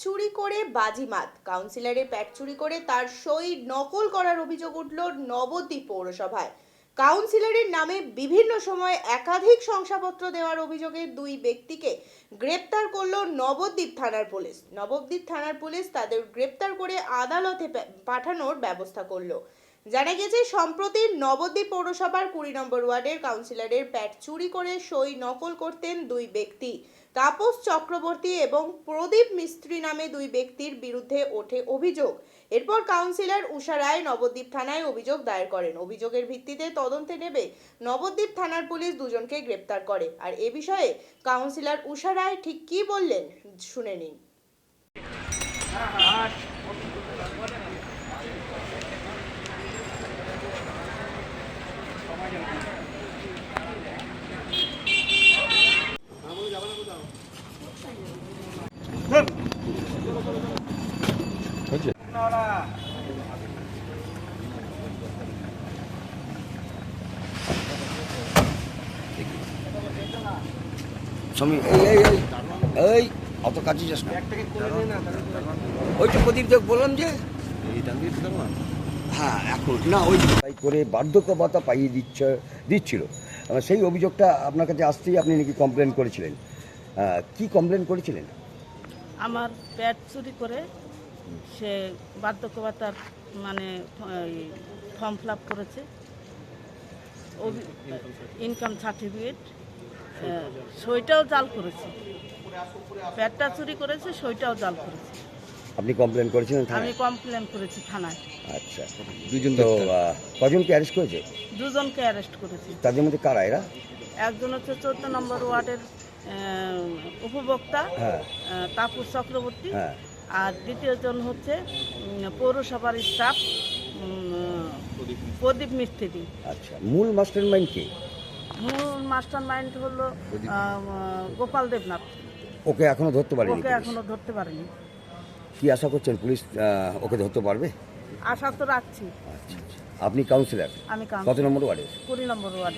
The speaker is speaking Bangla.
চুরি করে বাজিমাত। কাউন্সিলরের প্যাট চুরি করে তার সই নকল করার অভিযোগ উঠল নবদ্বীপ পৌরসভায়। কাউন্সিলরের নামে বিভিন্ন সময় একাধিক শংসাপত্র দেওয়ার অভিযোগে দুই ব্যক্তিকে গ্রেপ্তার করলো নবদ্বীপ থানার পুলিশ। নবদ্বীপ থানার পুলিশ তাদের গ্রেপ্তার করে আদালতে পাঠানোর ব্যবস্থা করলো। জানা গেছে, সম্প্রতি নবদ্বীপ পৌরসভার 20 নম্বর ওয়ার্ডের কাউন্সিলরের প্যাট চুরি করে সই নকল করতেন দুই ব্যক্তি। তাপস চক্রবর্তী এবং প্রদীপ মিস্ত্রি নামে দুই ব্যক্তির বিরুদ্ধে ওঠে অভিযোগ। এরপর কাউন্সিলর উষা রায় নবদ্বীপ থানায় অভিযোগ দায়ের করেন। অভিযোগের ভিত্তিতে তদন্তে নেমে নবদ্বীপ থানার পুলিশ দুজনকে গ্রেপ্তার করে। আর এ বিষয়ে কাউন্সিলর উষা রায় ঠিক কী বললেন শুনে নিন। এই অত কাছে যাস না, ওই তো প্রদীপ দেখ বললাম যে হ্যাঁ এখন না ওই তাই করে বার্ধক্য ভাতা পাইয়ে দিচ্ছিল। সেই অভিযোগটা আপনার কাছে আসতেই আপনি নাকি কমপ্লেন করেছিলেন। কি কমপ্লেন করেছিলেন? আমার প্যাট চুরি করে সে বার্ধক্য ভাতার মানে ফর্ম ফিল আপ করেছে, ইনকাম সার্টিফিকেট, সইটাও জাল করেছে। প্যাটটা চুরি করেছে, সইটাও জাল করেছে। আপনি কমপ্লেন করেছিলেন? আমি কমপ্লেন করেছি থানায়। আচ্ছা, দুজন তো কজনকে অ্যারেস্ট করেছে? দুজনকে অ্যারেস্ট করেছি। তাদের মধ্যে কারা এরা? একজন হচ্ছে 14 নম্বর ওয়ার্ডের উপভোক্তা তাপস চক্রবর্তী, আর দ্বিতীয়জন হচ্ছে পৌরসভার স্টাফ প্রদীপ মিস্ত্রি। আচ্ছা, মূল মাস্টার মাইন্ড কে? মূল মাস্টার মাইন্ড হলো গোপাল দেবনাথ। ওকে এখনো ধরতে পারেনি? ওকে এখনো ধরতে পারেনি। কি আশা করছেন পুলিশ ওকে ধরতে পারবে? আশা তো রাখছি। আচ্ছা, আপনি কাউন্সিলর? আমি কত নম্বর ওয়ার্ডে? 20 নম্বর ওয়ার্ডে।